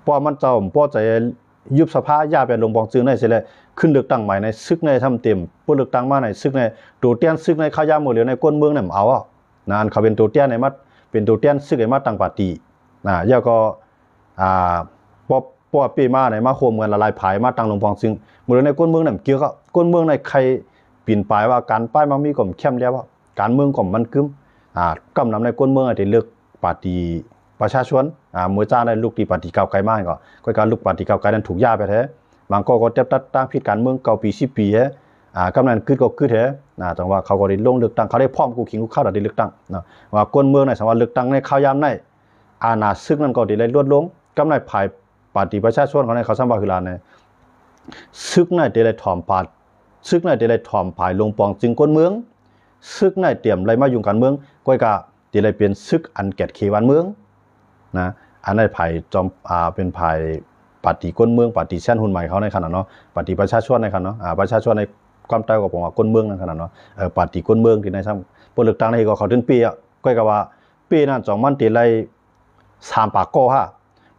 พอมันเจ้าพอใจยุบสภาย่าเป็นลงปองจึงในเสร็จแล้วขึ้นเลือกตั้งใหม่ในซึกในทำเต็มผู้เลือกตั้งมาในซึกในตัวเตี้ยนซึกในข้าวยามหมดเหลียวในก้นเมืองเนี่ยเอาอ่ะนั่นเขาเป็นตัวเตี้ยนในมัดเป็นตัวเตี้ยนซึกในมัดต่างปาร์ตี้ย่าก็พอปีมาในมาโคมเงินละลายผายมาตั้งลงปองจึงหมดเหลียวในก้นเมืองเนี่ยเกี่ยวกับก้นเมืองในใครปีนปลายว่าการป้ายมันมีก่อมเข้มแล้วว่าการเมืองก่อมมันกึ้มกำนำในก้นเมืองที่เลือกปาร์ตี้ประชาชนเมื่อจ้าได้ลูกตีปฏิเก่าไกลมากก็การลูกปฏิเก่าไกลนั้นถูกย่าไปแท้บางก็เจ็บตั้งพิษการเมืองเก่าปี10 ปีกำนันขึ้นก็ขึ้นแท้จังว่าเขาก็ได้ลงเลือกตั้งเขาได้พร้อมกูขิงกูเข้าได้เลือกตั้งว่าก้นเมืองในสมัยเลือกตั้งในข้าวยามในซึกนั้นก็ได้ลดลงกำนันภายปฏิประชาชนเขาในเขาสร้างบ้านคือลานในซึกในได้ถ่อมปาดซึกในได้ถ่อมภายลงปองจึงก้นเมืองซึกในเตรียมไรมายุ่งการเมืองก็กะได้เป็นซึกอันแกดเขวันเมืองอันนั้นภายจอมเป็นภายปฏิก้นเมืองปฏิเช่นหุ่นใหม่เขาในขนาดเนาะปฏิประชาชนในขนาดเนาะประชาชนในความใต้ก็บอกว่าก้นเมืองในขนาดเนาะปฏิก้นเมืองที่ในซ้ำพอเลือกตั้งในก็เขาถึงปีก็กะว่าปีนั้นจองมันตีไร3 ปากก้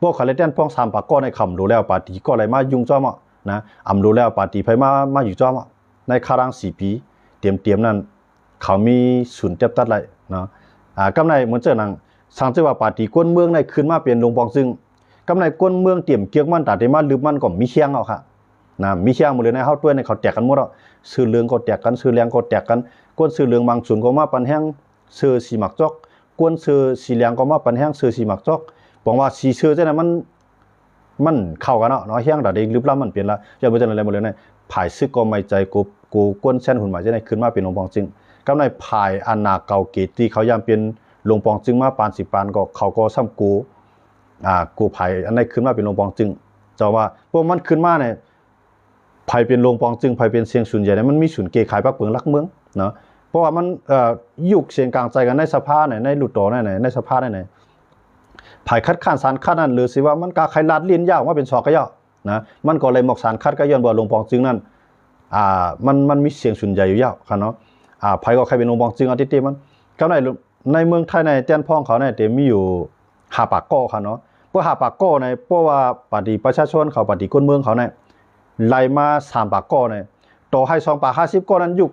พวกเขาเล่นพ้อง3 ปากก้ในคำดูแล้วปฏิก็อะไรมายุ่งจ้อมดูแล้วปฏิไพมาอยู่จ้อมในคารัง4 ปีเตรียมนั้นเขามีศูนย์เจ็บตัดไรเนาะกำไรเหมือนเจ้านังสังเกตว่าปฏิก้นเมืองในขึ้นมาเปลี่ยนลงปองซึ่งกำไรก้นเมืองเตรียมเกี่ยวมันแต่ได้มาลืมมันก็มีเชียงเอาค่ะมีเชียงหมดเลยในเฮาตัวในเขาแตกกันหมดซื้อเหลืองก็แตกกันซื้อแรงก็แตกกันก้นซื้อเหลืองบางส่วนก็มาปันแห้งซื้อสีหมักจอกก้นซื้อสีแรงก็มาปันแห้งซื้อสีหมักจอกบอกว่าสีซื้อเจ้านั้นมันเข้ากันเนาะแห้งแต่ได้ลืมล้ำมันเปลี่ยนละอย่าไปเจออะไรหมดเลยในผายซึกก็ไม่ใจกูก้นเส้นหุ่นหมายเจ้าในขึ้นมาเป็นลงปองซึ่งกำไรผายอันนาเก่าเกตีเขายามเป็นลงปองจึงมาปาน10 ปานก็เขาก็ซ้ำกูไผ่อันไหนขึ้นมาเป็นลงปองจึงเจ้าว่าพวกมันขึ้นมาเนี่ยไผ่เป็นลงปองจึงไผ่เป็นเสียงศูนย์ใหญ่เนี่ยมันมีศูนย์เกขายปักเปิงลักเมืองเนาะเพราะว่ามันยุกเสียงกลางใจกันในสภาในหลุดต่อในสภาในไผ่คัดค้านสารคัดนั่นหรือสิว่ามันกาใครลาดลิ้นยาวว่าเป็นศอกก็ยาวนะมันก็เลยหมอกสารคัดก็ย้อนบ่ลงปองจึงนั่นมันมีเสียงศูนย์ใหญ่อยู่ยาวค่ะเนาะไผ่ก็ใครเป็นลงปองจึงอาทิตย์มันก็ในเมืองไทยในเตี้ยนพ่องเขาเนี่ยเต็มมีอยู่5 ปากก้อค่ะเนาะเพราะ5 ปากก้อในเพราะว่าปฏิประชาชนเขาปฏิก้นเมืองเขาเนี่ยไล่มา3 ปากก้อเนี่ยต่อให้2 ปาก50ก้อนั้นยุก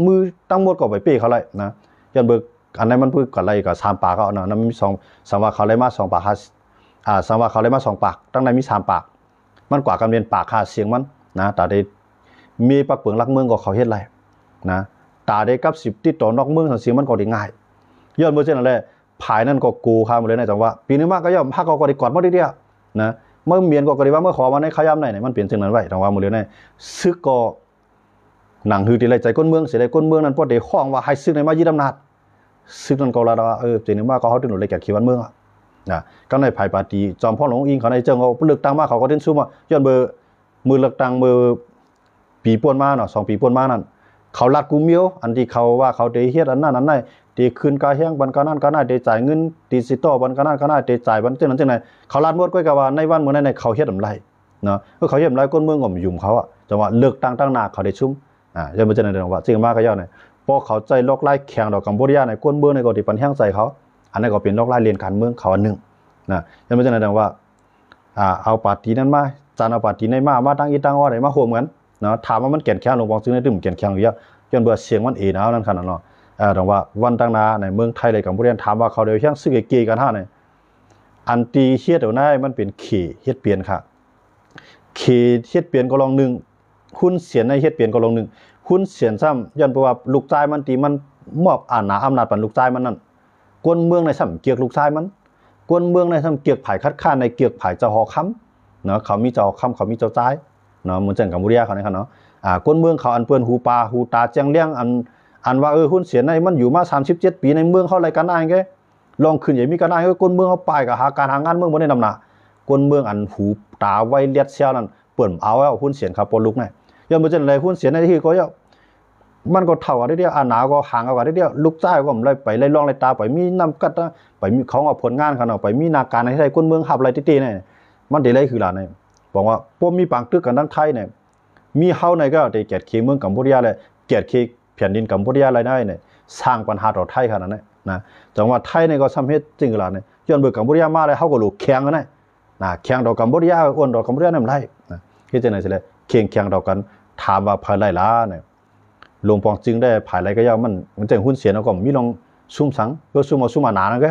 มือตั้งหมดก็ไปเป้เขาเลยนะยันเบิกอันนั้นมันพูดกับอะไรกับ3 ปากเขาเนาะนั้นมี2ว่าเขาไล่มา2 ปาก3ว่าเขาไล่มา2 ปากตั้งในมี3 ปากมันกว่ากันเป็นปากเสียงมันนะแต่ได้มีปักเปิงลักเมืองก็เขาเฮ็ดไรนะตาได้กับ10ติดต่อนอกเมืองเสียงมันก็ได้ง่ายย้อนเมื่อเช่นอะไรภายนั่นก็กูข้ามเลยนะจังว่าปีนี้มากก็ย่อมภาคก็ได้กอดมาได้เดียวนะเมื่อเมียนก็กระดิว่าเมื่อขอมาในขย้ำไหนมันเปลี่ยนเช่นนั้นไว้จังว่ามือเลยนะซึกก็หนังหือที่ไรใจก้นเมืองเสียไรก้นเมืองนั้นพอได้ข้องว่าให้ซึกในมายึดอำนาจซึกนั้นก็ละว่าเจนี่มากก็เขาถึงหนุนเลยแก่ขีวันเมืองนะก็ในภายปาร์ตี้จอมพ่อหลวงอิงเขาในเจ้าเขาเลือกตั้งมาเขาก็เดินสู้มาย้อนเบอร์มือเลือกตั้งมือปีป่วนมาเนาะ2 ปีป่วนมานั่นเขาลัดกูเมียวอันที่เขาว่าเขาได้เฮ็ดอันนั้นได้ตีคืนกาแห้งบันกานั่นก็น่าได้จ่ายเงินดิจิตอลบันกานั่นก็น่าได้จ่ายบันจังนั้นจังไหนเขาลัดหมดก็กะว่าในวันเมื่อนั้นเขาเฮ็ดอำไรเนาะเขาเฮ็ดอำไรก้นเมืองก็ยุ่มเขาจังว่าเลือกตั้งหน้าเขาได้ชุ่มจะมาจังนั้นว่าจริงมากก็ย่อพอเขาใจลอกไล่แข่งดอกกัมพูชาในก้นเมืองในก็ที่ปันแห้งใส่เขาอันนั้นก็เป็นลอกไล่เรียนการเมืองเขาอันนึงจะมาจังนั้นว่าเอาปาร์ตี้นั้นมาจานเอาปาร์ตี้ในมาตั้งอีตั้งว่าได้มาโหมกันเนาะถามว่ามันแก่นแข้งลงบองซึ่งในตึมแก่นแข้งอยู่จนเบื่อเสียงมันเอเอานั่นขนาดเนาะแต่ว่าวันตั้งนาในเมืองไทยเลยกับผู้เรียนถามว่าเขาเดี๋ยวเฮี้ยงซื้อเกย์กันท่าเนี่ยอันตีเฮ็ดเดี๋ยวนั้นมันเป็นเขเฮ็ดเปลี่ยนค่ะเขเฮ็ดเปลี่ยนก็ลอง1หุ้นเสียนในเฮ็ดเปลี่ยนก็ลอง1หุ้นเสียนซ้ำย้อนเพราะว่าลูกชายมันตีมันมอบอำนาจปันลูกชายมันนั่นกวนเมืองในซ้ำเกียกลูกชายมันกวนเมืองในซ้ำเกียกผายคัดค้านในเกียกผายเจ้าหอค้ำเนาะเขามีเจ้าค้ำเขามีเจ้าใจเนาะเหมือนจังกับผู้เรียนเขาเนี่ยเนาะกวนเมืองเขาอันเปิ้นหูตาแจ้งเลี้ยงอันว่าหุ้นเสียในมันอยู่มา37 ปีในเมืองเขาอะไรกันได้แกลองขึ้นใหญ่มีกันได้ก็คนเมืองเขาไปกับหาการหางานเมืองบ่ได้นำหน้าคนเมืองอันหูตาไวเลียดเสียนั่นเปิ้นเอาหุ้นเสียครับปลุกนี่ย้อนบ่จังได๋หุ้นเสียในที่ก็มันก็เท่ากันได้เดียวหนาก็ห่างกันได้เดียวลูกชายก็เลยไปไล่ลองไล่ตาไปมีนำกัดไปมีเขาเอาผลงานเขาเนาะไปมีนาการให้ได้คนเมืองหับอะไรติๆนี่มันได้เลยคือล่ะนี่บอกว่าบ่มีปางตึกกันทั้งไทยนี่มีเฮาในก็ได้แก่เขเมืองกัมพูชาเลยแก่เขแผ่นดินกัมพูชาอะไรได้เนี่ยสร้างปัญหาต่อไทยขนาดนั้นนะจังหวัดไทยเนี่ยก็ซ้ำเฮ็ดจริงล่ะเนี่ยย้อนเบิกกัมพูชามาเลยเฮาก็ลูกแข็งกันได้ แข่งดอกกัมพูชาอ้วนดอกกัมพูชานั่นไรที่จะไหนสิเลยแข่งดอกกันถามว่าภายไรล่ะเนี่ยหลวงปองจึงได้ภายไรก็ยาวมันจะหุ้นเสียแล้วก็มีลองซุ่มสังเพื่อซุ่มมาหนานะแก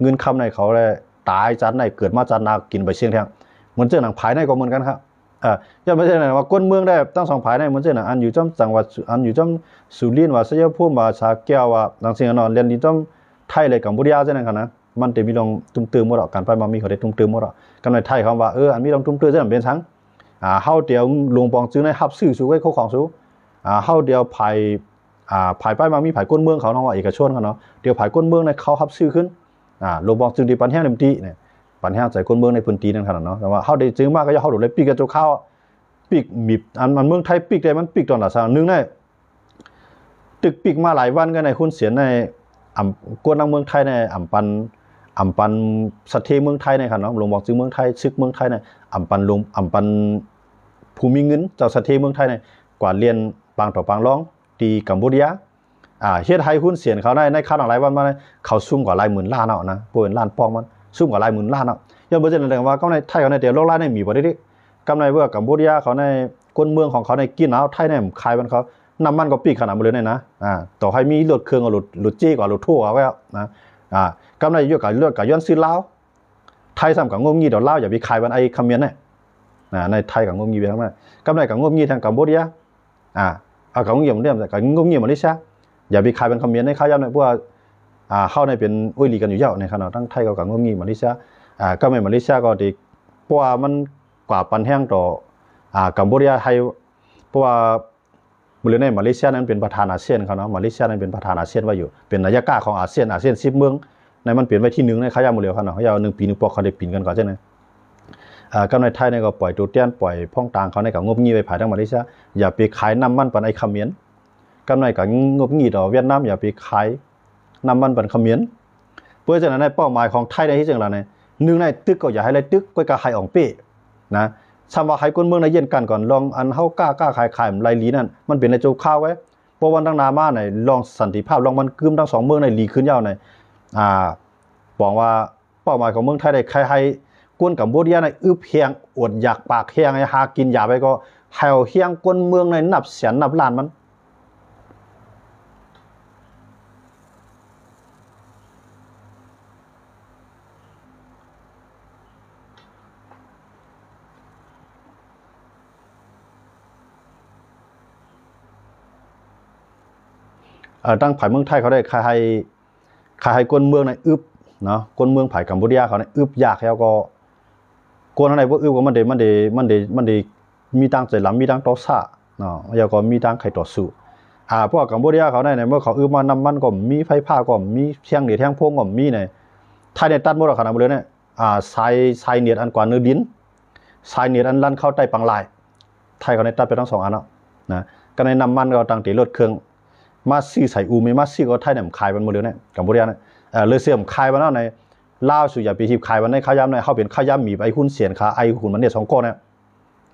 เงินคำในเขาเลยตายจัดในเกิดมาจัดนากินไปเชียงแทงมันเจอหนังภายในก็เหมือนกันครับย่อมไม่ใช่ไหนว่าก้นเมืองได้ตั้ง2ภายในมันเจอหนังอันอยู่จังจังหวัดอันอยู่จังสุรินทร์ว่าชัยภูมิว่าสระแก้วว่าดังสิ่งนั้นเรียนดีจังไทยเลยกัมพูชาใช่ไหมครับนะมันจะมีลองตุ้มเติมหมดหรอกการไปมามีเขาได้ตุ้มเติมหมดหรอกกันในไทยคำว่าอันมีลองตุ้มเติมจะเป็นทั้งเฮาเดียวหลวงปองจึงได้ฮับซื้อสู่ไว้เขาของสู่เฮาเดียวภายไปมามีภายก้นเมืองเขาเนาะว่าเอกชนเขาเนาะเดียวภายก้นเมืองในเขาฮับซื้อขึ้นหลวงปองจึงดีปันแห้งเต็มที่เนี่ยปันแห้งใส่ก้นเมืองในพื้นที่นั่นขนาดเนาะแต่ว่าเฮาได้จึงมากก็จะเฮาโดดเลยปีกกระโจข้าวปีกมีอันมันเมืองไทยปีกได้มันปีกตอนละซะนึงได้ตึกปีกมาหลายวันกันในคุณเสียในกวนทางเมืองไทยในอ่ำปันสัตเทเมืองไทยในครับเนาะหลวงบอกจึงเมืองไทยซึกเมืองไทยในอ่ำปันภูมิเงินเจ้าสัตเทเมืองไทยในกว่าเรียนปางต่อปางร้องตีกัมพูชาเฮ็ดให้หุ้นเสียนเขาในค่าหลายวันมาเขาซุ่มกว่าหลายหมื่นล้านเนาะนะป่วยล้านปองมันซุ่มกว่าหลายหมื่นล้านเนาะย้อนบ่เจนแสดงว่าก็ในไทยเขาในเดียวโลกล้านในมีบ่ได้ดิกำไรเว่ากัมพูชาเขาในคนเมืองของเขาในกินเอาไทยในขายมันเขาน้ำมันก็ปีกขนาดบ่เลยนะต่อให้มีรถเครื่องก็รถจี้กว่ารถทั่วเอาไว้นะกำไรอยู่กับเลือดกับย้อนซื้อลาวไทยซ้ำกับงมงี้ดอกลาวอย่าไปขายมันไอ้คำเมียนเนี่ยในไทยกับงมงี้ไปทั้งนั้นกำไรกับงมงี้ทางกัมพูชากับงมงี้เหมือนเดิมแต่กับงมงี้มาเลเซียอย่าไปขายเป็นคำเมียนในข้าวยำในพวกเข้าในเป็นอุ้ยลีกันอยู่เยอะในขณะทั้งไทยกับงมงี้มาเลเซียก็ไม่มาเลเซียก็ดีเพราะว่ามันกว่าปันแห้งต่อกัมพูชาไทยเพราะว่าบริเวณมาเลเซียนั้นเป็นประธานอาเซียนเขาเนาะมาเลเซียนั้นเป็นประธานอาเซียนไว้อยู่เป็นนายกของอาเซียน10เมืองในมันเปลี่ยนไว้ที่1ในขายามหมดแล้วครับเนาะเขาเอา1 ปี 1 ปอกเขาได้ปีนกันก่อนใช่ไหมกำในไทยในก็ปล่อยตัวเตี้ยนปล่อยพ่องต่างเขาในกับงบงี้ไปขายทั้งมาเลเซียอย่าไปขายน้ำมันปันไอคำเมียนกำในกับงบงี้ต่อเวียดนามอย่าไปขายน้ำมันปันคำเมียนเพื่อจะนั้นในเป้าหมายของไทยในที่จังหวะใน1ในตึกก็อย่าให้ไรตึกก็กะให้อ่องเป้นะสามว่าให้คนเมืองในเย็นกันก่อนลองอันเฮากล้าขายไรลีนั่นมันเป็นในโจข้าวไว้เพราะวันตั้งนามาในลองสันติภาพลองมันกึมทั้ง2เมืองในลีขึ้นยาวในบอกว่าเป้าหมายของเมืองไทยได้ใครให้กวนกัมพูชาในอึบเฮียงอดอยากปากเฮียงให้หากินยาไปก็แหวเฮียงกวนเมืองในนับแสนนับล้านมันตั้งผ่ายเมืองไทยเขาได้ใครให้กวนเมืองในอึบเนาะกวนเมืองผ่ายกัมพูชาเขาในอึบยากแล้วก็กวนอะไรพวกอึบก็มันได้มีตังใจหลำมีตังต่อซะเนาะแล้วก็มีตังไข่ต่อสู้พวกกัมพูชาเขาในเมื่อเขาอึบมานำมันก็มีไฟผ้าก็มีเชียงเหนือแท่งพวงก็มีในไทยในตัดหมดขนาดเลยเนี่ยทรายเหนืออันกว่าเนื้อดินทรายเหนืออันลั่นเข้าใต้ปังลายไทยเขาในตัดไปทั้ง2อันเนาะนะก็ในนำมันก็ตั้งแต่รถเครื่องมาซี่ใส่อูไม่มาซี่ก็ไทยเนี่ยขายมันหมดเลยเนี่ยกัมพูชาเนี่ยเลยเสื่อมขายมันแล้วในลาวสุอย่าไปหีบขายมันในข้าวยำในเขาเป็นข้าวยำมีไอ้หุ้นเสียนขาไอ้หุ้นมันเนี่ย2ก้อนเนี่ย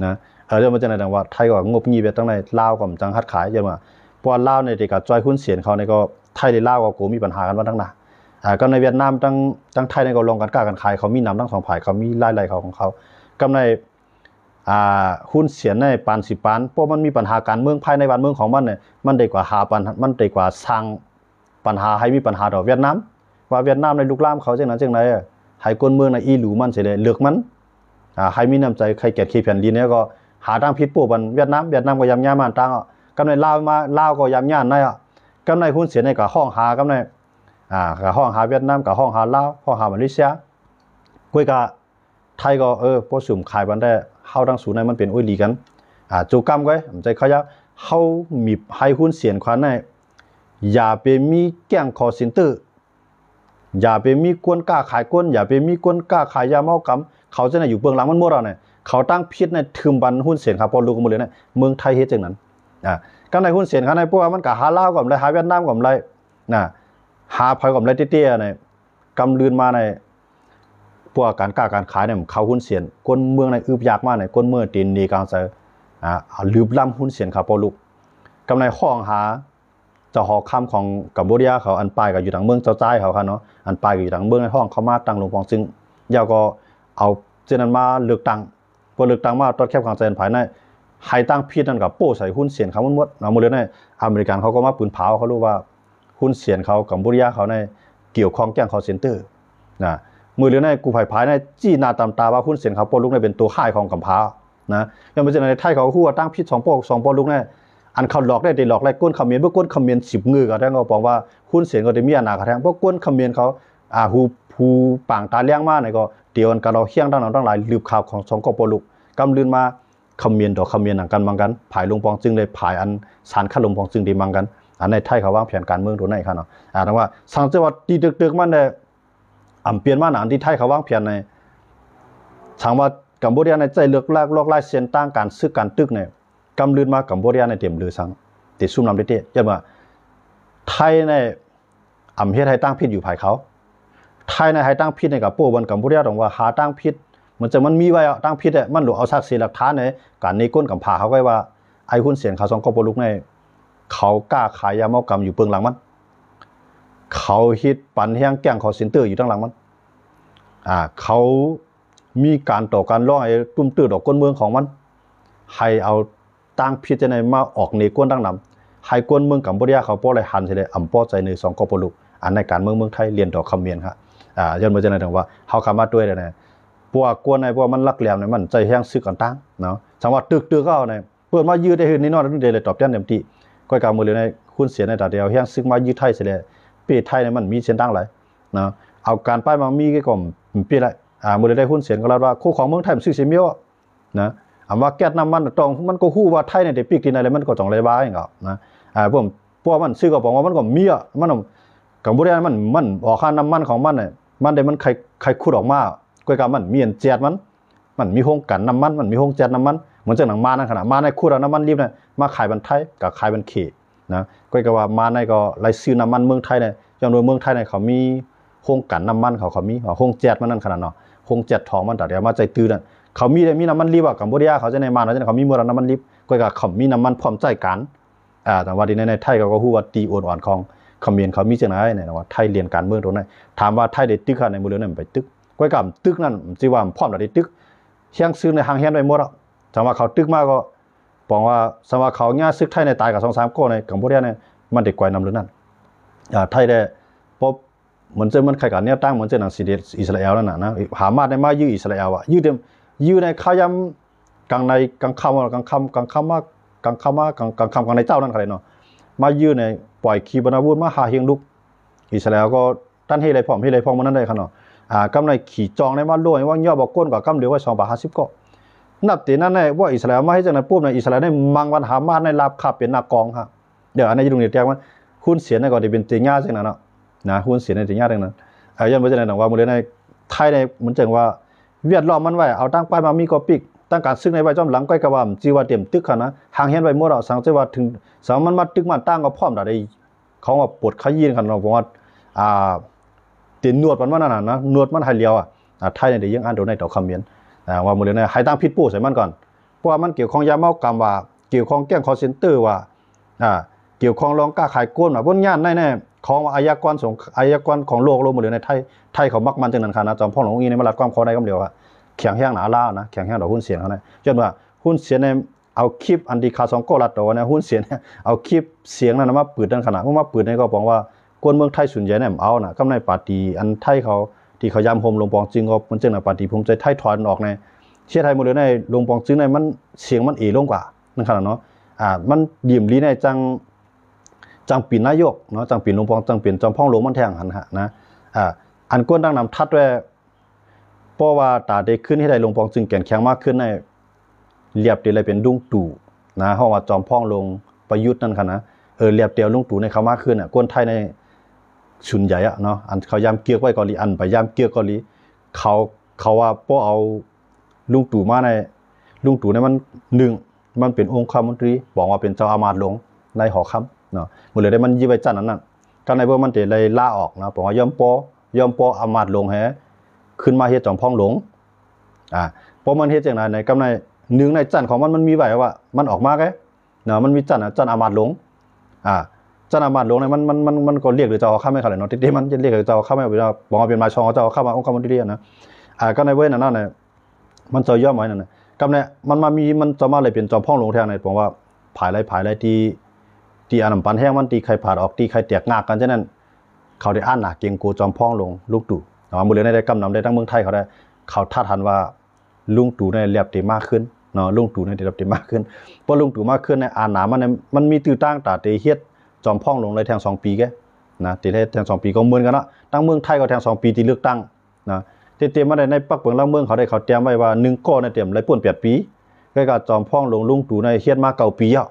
นะเรื่องมันจะไหนดังว่าไทยก็งบงี้ไปตั้งในลาวก็จังฮัดขายเยอะมาเพราะลาวในเด็กกับจอยหุ้นเสียนเขาในก็ไทยในลาวก็กูมีปัญหากันมาตั้งนานก็ในเวียดนามตั้งไทยในก็ลงกันกล้ากันขายเขามีนำทั้ง2ฝ่ายเขามีไล่เขาของเขากำในหุ้นเสียนในปาน10 ปานเพราะมันมีปัญหาการเมืองภายในบ้านเมืองของมันเนี่ยมันได้กว่ามันได้กว่าสร้างปัญหาให้มีปัญหาต่อเวียดนามว่าเวียดนามในลุกลามเขาจังนั้นจังไดให้คนเมืองในอีหลูมันสิได้เลือกมันให้มีน้ำใจใครแก่ขี้แผ่นดินเนี่ยก็หาทางผิดปู่บันเวียดนามก็ยำย่ามันตังกำในลาวก็ยำย่านในกำในหุ้นเสียนในก็ห้องหากำในก็ห้องหาเวียดนามก็ห้องหาลาวห้องหามาเลเซียคุยกับไทยก็พอสุ่มขายบันได้เฮาทั้งสูงในมันเป็นอุ้ยลีกันจูกรรมก็ใจเขาจะเฮามีให้หุ้นเสียนควันในอย่าไปมีแก่งคอเซ็นเตอร์อย่าไปมีกวนกล้าขายก้นอย่าไปมีกวนกล้าขายยาเมากำเขาจะอยู่เบื้องหลังมันหมดเราเนี่ยเขาตั้งพิษในทึมบันหุ้นเสียนครับพอรู้กันหมดเลยเนี่ยเมืองไทยเฮ็ดจังนั้นก็ในหุ้นเสียนเขาในพวกมันก็หาลาวกับไรหาเวียดนามกับไรหาพายกับไรเตี้ยๆเนี่ยกำลืนมาในพวกการกล้าการขายเนี่ยเขาหุ้นเสียนคนเมืองในอึบยากมากเนี่ยคนเมืองตีนดีกลางเซอลืบล้ำหุ้นเสียนครับพอลูกกำในห้องหาเจ้าหอคำของกัมพูชาเขาอันปลายก็อยู่ทางเมืองเจ้าใจเขาค่ะเนาะอันปลายก็อยู่ทางเมืองในห้องเขามาตั้งหลวงปองซึ่งยาวก็เอา เจนันมาเลือกตั้งพอเลือกตั้งมาตอนแคบขังใจภายในให้ตั้งพิษนั่นกับโป้ใส่หุ้นเสียนเขาหมดเอามาเลยในอเมริกันเขาก็มาปืนเผาเขารู้ว่าหุ้นเสียนเขากัมพูชาเขาในเกี่ยวข้องแจ้งเขาเซ็นเตอร์นะมือเรือในกูภายภายในจี้นาตามตาว่าหุ้นเสียนเขาโป้ลุกในเป็นตัวข่ายของกัมพานะยังไม่ใช่ในไทยเขาคู่ว่าตั้งพิษ2 โป้ลุกในอันเขาหลอกได้หลอกไล่ก้นคำเมียนพวกก้นคำเมียน10 มือก็ได้เขาบอกว่าหุ้นเสียนก็ได้มีอนาคตแทงพวกก้นคำเมียนเขาหูป่างตาเลี้ยงมากเนี่ยก็เดี๋ยวกันเราเฮี้ยงตั้งหลายลืบข่าวของ2 โป้ลุกกำลืนมาคำเมียนต่อคำเมียนหนังกันมังกันผายลงปองจึงได้ผายอันสารขัดลงปองจึงดีมังกันอันในไทยเขาวางแผนการเมืองตัวไหนครับเนาะแต่ว่าสังเกตว่าดีดึกๆมันเนี่ยเปลี่ยนมาหนาที่ไทยเขาวางแผนในทางว่ากัมพูชาในใจเลือกลอกไล่เส้นตั้งการซื้อการตึกเนี่ยกำลืนมากัมพูชาในเต็มลือสังติดซุ่มนำได้เตี้ยยันว่าไทยในเฮ็ดให้ตั้งพิษอยู่ภายเขาไทยในให้ตั้งพิษในกับปู่บนกัมพูชาตรงว่าหาตั้งพิษมันมีไว้ตั้งพิษเนี่ยมันหลวเอาซักเสียหลักฐานในการในก้นกับผ่าเขาไว้ว่าไอ้หุ้นเสียนเขา2 โป้ลุกในเขากล้าขายยาเมากรรมอยู่เบื้องหลังมันเขาฮิตปั่นแห้งแกล้งเขาเซ็นเตอร์อยู่ตั้งหลังมันเขามีการต่อการร้องไอ้ตุ้มตื้อดอกก้นเมืองของมันให้เอาตั้งพิจารณามาออกในก้นตั้งนำให้ก้นเมืองกัมพูชาเขาป้อเลยหันเฉยป้อใจใน2 โป้ลุกอันในการเมืองไทยเรียนดอกคำเมียนครับย้อนมาจะไหนถึงว่าเขาคำมาด้วยเลยนะพวกกวนในพวกมันลักแหลมเนี่ยมันใจแห้งซึกกันตั้งเนาะจังหวะตึกก็เอาเนี่ยเปิดมายืดได้หืนนิดหน่อยนึงเดี๋ยวเลยตอบแทนเต็มที่ก้อยกามือเลยในหุ้นเสียในตาเดียวแห้งซึกมายืดไทยเสียเลยเปียไทยเนี่ยมันมีเส้นตั้งหลายเนาะเอาการป้ายมามีก็ก่อมเปียไรมือเลยได้หุ้นเสียก็แล้วว่าคู่ของเมืองไทยมันซื้อเสียเมียวนะว่าแก๊สน้ำมันตรงมันก็ฮู้ว่าไทยเนี่ยเด็กปีกดินอะไรมันก็ต้องเลยบ้าอย่างเงี้ยนะพวกมันซื้อก็บอกว่ามันก็มีอ่ะมันกัมพูชามันออกค่าน้ำมันของมันเนี่ยมันได้มันใครขุดออกมาก้อยกามันมีอันแจดมันมีห้องกันน้ำมันมีห้องแจดน้ำมันเหมือนจากหนังมานั่นขนาดมาในคู่เราน้ำมันรีบเนี่ยมาขายบันไทยกับขายบันเขนะก็กว่ามาในก็ไล่ซื้อน้ำมันเมืองไทยเนี่ยอย่างโดยเมืองไทยเนี่ยเขามีห้องกันน้ำมันเขามีห้องแจดมันนั่นขนาดเนาะห้องแจดทองมันแต่เดี๋ยวมาใจตื้อนั่นเขามีน้ำมันรีบอ่ะกัมพูชาเขาจะในมาแล้วเขามีเมื่อน้ำมันรีบก็กว่าเขามีน้ำมันพร้อมใจกันแต่ว่าในไทยเขาก็ฮู้ว่าตีอ่อนของคอมเมนต์เขามีจังไหนเนี่ยว่าไทยเรียนการเมืองตรงนั้นถามว่าไทยได้ตึกในมือเรือนั่นไปตึกก้อยกับตึกนั่นจีว่าพร้อมได้ตึกเชียงซื้อในหางเฮียนไว้หมดอ่ะจังว่าเขาตึกมากก็บอกว่าสมว่าเขาง่ายซึกไทยในตายกับ2-3 ก้อนในกัมพูชาเนี่ยมันเด็กกว่านำหรือนั่นไทยได้พบเหมือนจะมันใครกันเนี่ยตั้งเหมือนจะหนังซีเดอิสราเอลนั่นนะหามาได้มายื้ออิสราเอลอ่ะยื้อในข้าวยำกลางในกลางค่ำในเจ้านั่นใครเนาะมายื้อในปล่อยขีปนาวุธมาหาเฮียงลุกอิสราเอลก็ตั้นให้ไรพร้อมมันนั่นได้ขนาดกำไรขี่จองในมาล้วยว่าย่อบอกก้นกว่ากำเหลือไว้2.50 ก็นับตีนั่นในว่าอิสราเอลมาให้จากนั้นปุ๊บในอิสราเอลได้มังวันหามาในลาบขับเป็นนักกองครับเดี๋ยวอันนี้ตรงนี้แจ้งว่าหุ้นเสียในก่อนที่เป็นตีง่าจากนั้นนะหุ้นเสียในตีง่าจากนั้นยันว่าจะไหนหนังว่ามือในไทยในเหมือนจังว่าเวียดล้อมมันไว้เอาตั้งป้ายมามีกอปิกตั้งการซึ่งในใบจอมหลังก้อยกระว่าจีว่าเต็มตึกขนาดหางเฮียนไว้หมดเราสังเกตว่าถึงสามมันมาตึกมันตั้งก็พร้อมได้เขาว่าปวดขยี้กันเราบอกว่าตีนนวดมันนั่นนะนวดมันไฮเลียวไทยเนี่ยเดี๋ยวยังอ่านดูในต่อคำเมียนว่ามือเนี่ยให้ตั้งพิษปูใส่มันก่อนเพราะว่ามันเกี่ยวข้องยาเมากรรมว่าเกี่ยวข้องแก้งคอเซ็นเตอร์ว่าเกี่ยวข้องรองกล้าขายก้นว่าบนย่านแน่ๆของอายากรของโลกมือเนี่ยในไทยเขามักมันจังนั้นค่ะนะจอมพ่อหลวงอีในมาลัดความเขาได้ก็เดียวแข็งแห้งหนาล่านะแข็งแห้งดอกหุ้นเสียงเขาเนี่ยจนว่าหุ้นเสียงในเอาคลิปอันดีคา2 โก้ลัดตัวเนี่ยหุ้นเสียงเอาคลิปเสียงนั้นมาเปิดตั้งขนาดมาเปิดในก็บอกว่าคนเมืองไทยส่วนใหญ่เนี่ยเอานะก็ในปาร์ตี้อันไทยเขาที่เขายำโฮมลงปองจึงก็มันจึงในปาร์ตี้ภูมิใจไทยถอนออกในเชื่อไทยหมดเลยในลงปองจึงในมันเสียงมันลงกว่านั่นขนาดเนาะมันดิ่มลีในจังปีนนายกเนาะจังปีนลงปองจังปีนจอมพ่องหลวงมันแทงหันฮะนะอันก้นดังนำทัดไว้เพราะว่าตาได้ขึ้นให้ได้ลงปองจึงแก่นแข็งมากขึ้นในเรียบเดียวเลยเป็นดุ้งตู่นะเพราะว่าจอมพ่องลงประยุทธ์นั่นค่ะนะเรียบเดียวลุงตู่ในเขามากขึ้นก้นไทยในชุนใหญ่เนาะอันเขายำเกียกไว้กอลีอันไปยำเกียกกอลีเขาว่าพวกเอาลุงตู่มาในลุงตู่ในมันเป็นองค์คมนตรีบอกว่าเป็นเจ้าอามาตย์หลวงในหอคำเนาะหมดเลยได้มันยี่ใบจันนั้นก็ในเพื่อมันจะเลยล่าออกนะบอกว่ายอมปออามาตย์หลวงแฮขึ้นมาเฮ็ดจอมพ่องหลวงเพราะมันเฮ็ดจังในกำในหนึ่งในจันของมันมีไว้ว่ามันออกมาแกเนาะมันมีจันอามาตย์หลวงจันอามาตย์หลวงเนี่ยมันก็เรียกหรือเจ้าข้าไม่ขนาดเนาะที่มันจะเรียกเจ้าข้าไม่บอกว่าเป็นมาชองเจ้าข้ามาองค์คมนตรีนะก็ในเว้นนั่นเนี่ย มันจะย่อมไว้นั่นนะกำเนี่ยมันจะมาเลยเป็นจอมพ่องลงแทงในผมว่าผายไรที่อันนั้นปันแห้งมันตีใครผ่าออกตีใครแตกงากกันฉะนั้นเขาได้อ่านหนาเก่งกูจอมพ่องลงลูกตู่เนาะมือเรียนได้กำนำได้ทั้งเมืองไทยเขาได้เขาท่าทันว่าลุงตู่ในเรียบเต็มมากขึ้นเนาะลุงตู่ในเรียบเต็มมากขึ้นเพราะลุงตู่มากขึ้นในอ่านหนามันมีตื้อตั้งตาเตเฮ็ดจอมพ่องลงเลยแทง2 ปีแกนะตีได้แทง2 ปีก็เหมือนกันนะตั้งเมืองไทยก็แทง2 ปีที่เลือกตั้งนะเตรียมมาได้ในปักเปิงล่างเมืองเขาได้เขาเตรียมไว้ว่า1ก้อนในเตรียมไรป่วน8 ปีก็ก็จอมพ่องลงลุงตู่ในเฮ็ดมา9 ปีอ่ะ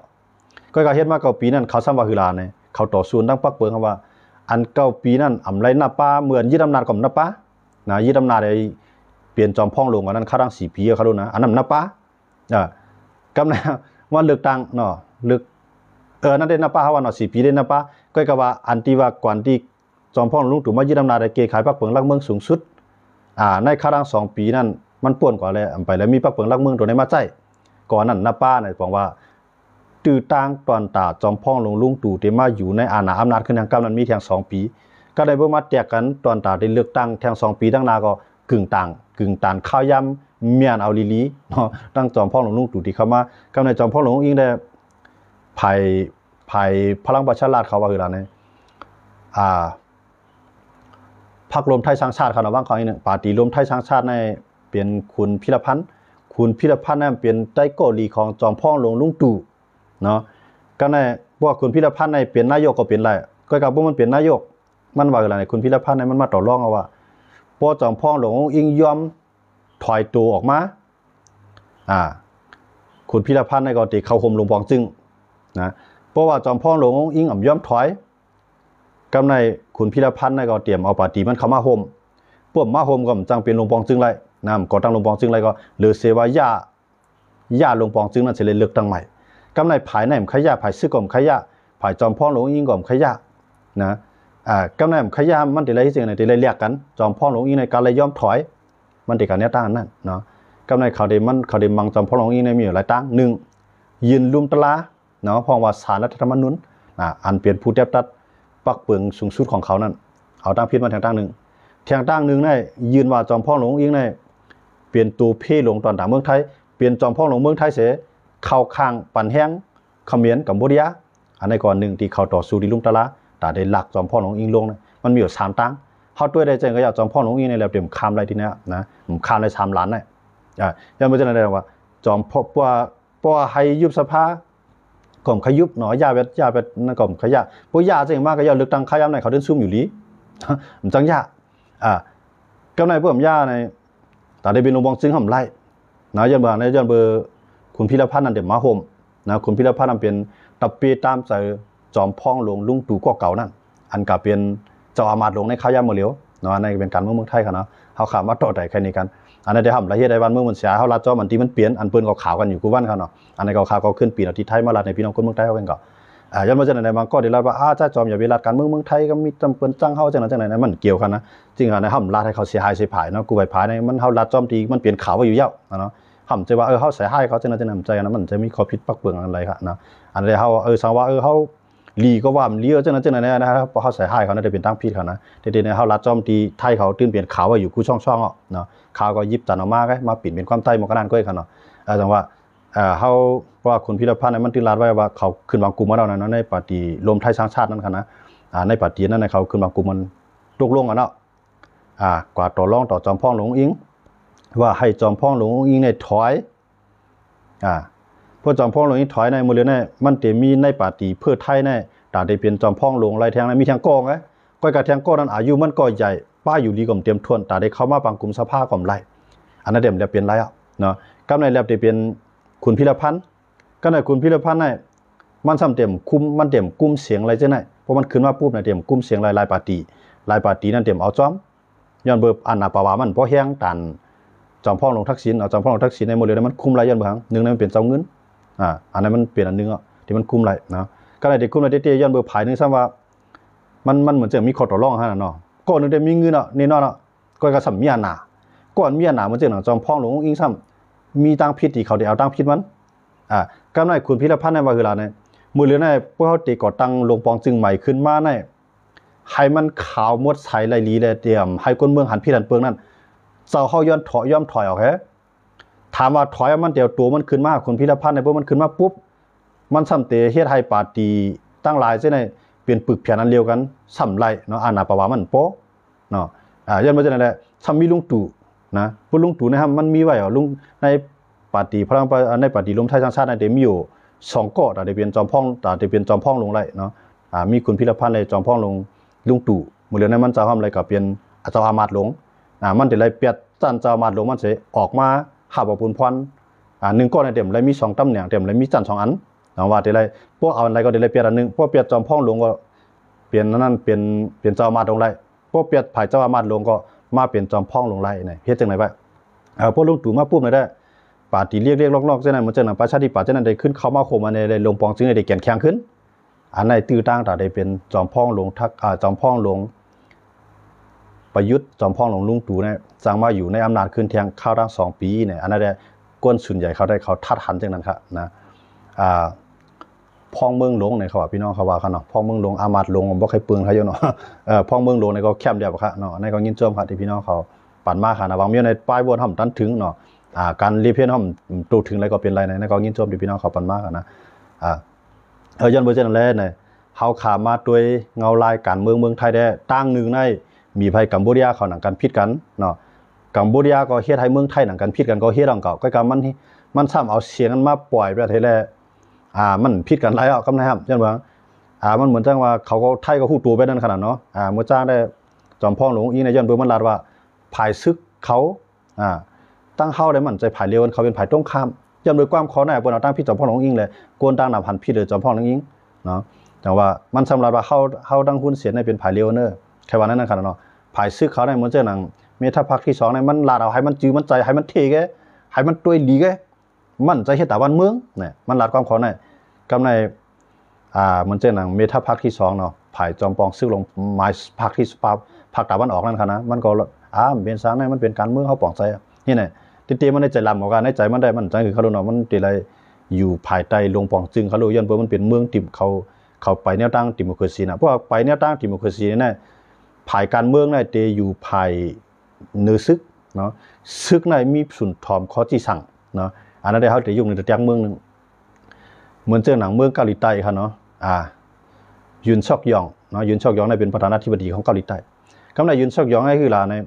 ก็เฮ็ดมา9 ปีนั่นเขาซ้ำว่าคือลาเนี่ยเขาต่อสู้ตั้งปักเปิงคำว่าอัน9 ปีนั่นอำไรหน้าป้าเหมือนยึดอำนาจของหน้าป้านะยึดอำนาจไอ้เปลี่ยนจอมพ่องลงอันนั้นค่าตั้ง4 ปีเขาดูนะอันนั้นหน้าป้ากำลังว่าเลือกตั้งเนาะเลือกนั่นได้หน้าป้าว่าเนาะ4 ปีได้หน้าป้าก็ว่าอันที่ว่าก่อนที่จอมพ่องลุงตู่มายึดอำนาจไอ้เกขายปักเปิงลักเมืองสูงสุดในค่าตั้ง2 ปีนั่นมันป่วนกว่าเลยไปแล้วมีปักเปิงลักเมืองตัวไหนมาใจก่อนนั้นหน้าป้าเนี่ยบอกว่าตื้อตั้งตอนตาจอมพ่องลงลุงตู่ที่มาอยู่ในอาณาอำนาจขึ้นทางกำนั้นมีแทง2 ปีก็ได้เบิ่งมาแตกกันตอนตาได้เลือกตั้งแทง2 ปีตั้งนาก็กึ่งต่างข้าวยำเมียนเอาลีเนาะตั้งจอมพ่องลงลุงตู่ที่เข้ามากำในจอมพ่องลงอิงได้ภัยพลังประชารัฐเขาว่าคืออะไรพรรครวมไทยสร้างชาติเขาเนาะว่าเขาอีกนึงปาร์ตี้รวมไทยสร้างชาติในเป็นคุณพิรพันธ์นั่นเป็นใต้เกาหลีของจอมพ่องลงลุงตู่เนาะก็ในพวกคุณพิรพันธ์ในเป็นนายกก็เป็นไรก็กับพวกมันเป็นนายกมันว่าอะไรคุณพิรพันธ์ในมันมาต่อรองเอาว่าพอจอมพ่องหลงอิงยอมถอยตัวออกมาคุณพิรพันธ์ในก็ติเข้าห่มหลวงปองจึงนะเพราะว่าจอมพ่องหลงอิงยอมถอยกำในคุณพิรพันธ์ในก็เตรียมเอาปาร์ตี้มันเข้ามาห่มพวกมาห่มก็จังเป็นหลวงปองจึงไรนำก่อตั้งหลวงปองจึงไรก็หรือเสวายาหลวงปองจึงนั่นสิเลยเลือกตั้งใหม่กำในภายในขยะภายซื้อก่อมขยะภายจอมพ่องหลงอิงก่อมขยะนะกำในขยะมันติอะไรที่สิ่งไหนติอะไรเรียกกันจอมพ่องหลงอิงในการเลยยอมถอยมันติการเนี้ยตั้งนั่นเนาะกำในเขาเดมังจอมพ่องหลงอิงในมีอยู่หลายตั้ง1ยืนลุมตลาเนาะเพราะว่าศาลรัฐธรรมนูญอันเปลี่ยนผู้เทียบตัดปักเปิงสูงสุดของเขานั่นเอาตั้งพิษมาแทงตั้ง1ได้ยืนว่าจอมพ่องหลงอิงในเปลี่ยนตัวเพ่หลงตอนต่างเมืองไทยเปลี่ยนจอมพ่องหลงเมืองไทยเสียเข้าข้างปั่นแห้งเขมรกัมพูชาอันในก่อน1ที่เขาต่อสู้ที่ลุมตะละแต่ได้หลักจอมพ่อหลวงอิงลงนะมันมีอยู่3ตั้งเฮาด้วยได้แจ้งก็อยากจอมพ่อหลวงอิงในแล้วเตรียมคามอะไรทีเนี้ยนะผมคามได้3 ล้านน่ะยังบ่จะได้ว่าจอมพ่อป้อให้ยุบสภาก่อมขยุบหนอยาเวทนั่นก่อมขยะบ่ยาจังมากก็อย่าเลือกตั้งขยามในเขาเดินซุ่มอยู่ลีมันจังยะกำในเพิ่มยาในแต่ได้เป็นลงบองซึ่งห่ำไล่นะย้อนเบอร์คุณพิรพันธ์นั่นเดี๋ยวมาห่มนะคุณพิรพันธ์นั่นเป็นตับปีตามใจจอมพ่องลงลุงตู่ก็เก่านั่นอันกับเป็นเจ้าอามาตย์ลงในข้าวยามมื้อเหลียวเนาะในเป็นการเมืองไทยค่ะเนาะเฮาขามาต่อได้แค่นี้กันอันนั้นได้ห่ำละเฮ็ดได้วันเมืองมันเสียเฮารัดจอมันที่มันเปลี่ยนอันเปิ้นก็ข่าวกันอยู่กูวันเขาเนาะอันนั้นก็ข่าวก็ขึ้นปีเอาที่ไทยมารัดในพี่น้องคนเมืองไทยเฮาเองก็ย้อนมาจังได๋บางก็ได้รัดว่าจ้าจอมอย่าไปรัดการเมืองไทยก็มีจำเปิ้นจังเฮาจังนั้นมันเกี่ยวกันนะจริงอ่ะในห่ำรัดให้เขาเสียหายเสียผายเนาะกูไปผายในมันเฮารัดจอมที่มันเปลี่ยนข่าวไว้อยู่ยาวเนาะห่ำใจว่าเฮาใส่ให้เขาจังนั้นใจนะมันจะมีข้อผิดปักเปื้องอะไรครับนะอันนี้เฮาสังว่าเฮาลีก็ว่ามันเลี้ยวจังนั้นนะครับเพราะเขาใส่ให้เขาน่าจะเป็นตั้งผิดเขานะเด็ดๆเนี่ยเฮารัดจอมที่ไทยเขาตื่นเปลี่ยนข่าวไว้อยู่กูช่องเนาะข่าวก็ยิบจันออกมาปิดเป็นความใต้หมกกระดานก้อยเขาเนาะจังว่าเฮาว่าคุณพิรพันธ์มันตื่นรัดไว้ว่าเขาขึ้นวางกลุ่มมาแล้วนะในปาร์ตี้รวมไทยสร้างชาตินั่นค่ะนะในปาร์ตี้นั้นเขาขึ้นวางกลุ่มมันตกลงกันเนาะกว่าต่อรองต่อจอมพ่องหลวงอิงว่าให้จอมพ่องหลวงอิงในถอยพวกจอมพ่องหลวงอิงถอยในมื้อเรือนมันจะมีในปาร์ตี้เพื่อไทยในแต่ได้เป็นจอมพ่องหลวงไรแทงนั้นมีแทงกองก้อยกับแทงก้อนั้นอายุมันก็ใหญ่ป้าอยู่ดีก่อมเตรียมทวนแต่ได้เข้ามาปังกลุ่มสภาก่อมไรอันนั้นเดี๋ยวเปลี่ยนไรเนาะกำในแล้วจะเป็นคุณพิรพันธ์ก็ในคุณพิรพันธ์มันซ้ำเต็มคุมมันเต็มกุมเสียงอะไรจังได๋เพราะมันขึ้นมาปุ๊บเต็มกุมเสียงหลายปาร์ตี้นั้นเต็มเอาจอมย้อนเบิบอันน่ะปะว่ามันบ่แฮงตันจอมพ่องหลวงทักษิณเอาจอมพ่องหลวงทักษิณในหมดเลยมันคุมไรย้อนเบิ่งนึงนั้นมันเป็นเจ้าเงินอันนั้นมันเปลี่ยนอันนึงที่มันคุมไรเนาะก็ได้คุมไรเตี้ยย้อนเบิบภายนึงซ้ำว่ามันเหมือนจะมีข้อต่อรองหั่นเนาะก่อนนึงได้มีเงินแน่นอนก็ก็สำเมียหน้าก่อนเมียหน้ามันจังจอมพ่องหลวงอิงซ้ำมีตั้งผิดที่เขาได้เอาตั้งผิดมันกำไรคุณพิรพันธ์ในว่าคือล่ะเนี่ยมื้อเหลือในพวกเฮาติก่อตั้งลงปองจึงใหม่ขึ้นมาในให้มันขาวหมดใสไหลลีแลเตรียมให้คนเมืองหันพี่หันเปิงนั่นเจ้าเฮาย้อมถอยออกแฮ ถามว่าถอยมันเดี๋ยวตัวมันขึ้นมาคนพิรพันธ์ในพวกมันขึ้นมาปุ๊บมันซ้ำเตเฮ็ดให้ปาร์ตี้ตั้งหลายเส้นในเปลี่ยนปึกแผ่นอันเดียวกันซ้ำไรเนาะอานาปาวามันโปเนาะยันมาจากนั้นแหละซ้ำมีลุงตู่นะพวกลุงตู่นะครับมันมีไว้เหรอลุงในปาร์ตี้พลังในปาร์ตี้รวมไทยสร้างชาติในเดมีอยู่2กอแต่เปลี่ยนจอมพ่องแต่เปลี่ยนจอมพ่องลงไรเนาะมีคุณพิรพันธ์ในจอมพ่องลงลุงตู่มื้อเรื่องนั้นมันจะทำอะไรก็เปลี่ยนเจ้าอามาตย์ลงมันจะเลยเปลี่ยนจันเจ้าอามาตย์ลงมันสิออกมาหาบ่ปุนพร1ก้อนในเต็มเลยมี2ตำแหน่งเต็มเลยมีจัน2อันนะว่าได้เลยพวกเอาอะไรก็ได้เลยเปลี่ยนอันนึงพวกเปลี่ยนจอมพ่องลงก็เปลี่ยนนั่นเปลี่ยนเจ้าอามาตย์ลงไรพวกเปลี่ยนภายเจ้าอามาตย์ลงก็มาเปลี่ยนจอมพ่องลงไรเนี่ยเฮ็ดจังได๋บ่พวกลุงตู่มาปุ๊บได้ปาร์ตี้เรียกลอกๆจังนั้นมันจังนั้นประชาธิปัตย์จังนั้นได้ขึ้นเข้ามาโคมาในลงปองจึงได้แข็งแข็งขึ้นอันไหนตื้อตั้งแต่ได้เป็นจอมพ่องลงทักจอมพ่องลงประยุทธ์จอมพ่องลงลุงตู่เนี่ยสร้างมาอยู่ในอำนาจขึ้นเทียงเข้าทั้ง2ปีเนี่ยอันนั้นได้ก้นส่วนใหญ่เขาได้เขาทัดหันจังนั้นครับนะพ่องเมืองหลวงเนี่ยเขาว่าพี่น้องเขาว่ากันเนาะพ่องเมืองหลวงอามาตย์หลวงบ่เคยปึงเขาอยู่เนาะพ่องเมืองหลวงเนี่ยก็แคมเดียวครับเนาะในก็ยินจมครับที่พี่น้องเขาปั่นมาค่ะนะบางมีในป้ายบนห่ำตันถึงเนาะการรีเพนห่ำตูถึงอะไรก็เป็นไรในก็ยินจมที่พี่น้องเขาปั่นมาค่ะนะยันเบอร์เจนแลนเนี่ยเฮาขามาด้วยเงาลายการเมืองไทยได้ตั้งหนึ่งในมีภัยกัมพูชาเขาหนังกันพิษกันเนาะกัมพูชาก็เฮ็ดให้เมืองไทยหนังกันพิษกันก็เฮ็ดดังเก่าก็กำมันซ้ำเอาเสียงกันมาปล่อยประเทศแลมันพิษกันหลายกำไดครับจังว่ามันเหมือนจังว่าเขาก็ไทยก็ฮู้ตัวไปนั่นขนาดเนาะเมื่อจ้างได้จอมพ่องหลวงอีในยันเบอร์มันลาดว่าภายซึกเขาตั้งเฮาได้มันใจภายเร็วเขาเป็นภายตรงข้ามยันโดยความขอหน้าบนเอาตั้งพี่จอมพ่องหลวงอิงเลยกวนตั้งนำพันพี่เด้อจอมพ่องหลวงอิงเนาะแต่ว่ามันสำหรับว่าเฮาดังหุ้นเสียในเป็นภายเร็วเนอแค่ว่านั้นขนาดเนาะภายซึกเขาได้เหมือนเจ้าหนังเมทัพพรรคที่2ในมันลาดเอาให้มันจื้อมันใจให้มันเทแกให้มันด้วยดีแกมันใจเฮ็ดตาบ้านเมืองเนี่ยมันลาดความขอหน้ากำในเหมือนเจ้าหนังเมทัพพรรคที่2เนาะภายจอมปองซึกลงหมายพรรคที่ภาคตะวันออกนั่นค่ะนะมันก็เป็นสร้างในมันเป็นการเมืองเฮาปองใจนี่แหละติๆมันได้ใจลำของการในใจมันได้มันจังคือเขารู้เนาะมันติอะไรอยู่ภายใต้ลงปองจึงเขารู้ย้อนเพิ่นมันเป็นเมืองติเขาไปแนวตั้งดิโมคราซีนะเพราะว่าไปแนวตั้งดิโมคราซีนี่ภายการเมืองน่ะเตอยู่ภายเนื้อซึกเนาะซึกน่ะมีสุนทรมข้อที่สั่งเนาะอันนั้นได้เฮาได้ยุ่งในแต่เมืองนึงเหมือนเจอหนังเมืองเกาหลีใต้ค่ะเนาะยุนซอกยองเนาะยุนซอกยองเป็นประธานาธิบดีของเกาหลีใต้กำไรยุนซอกยองคือล่ะใน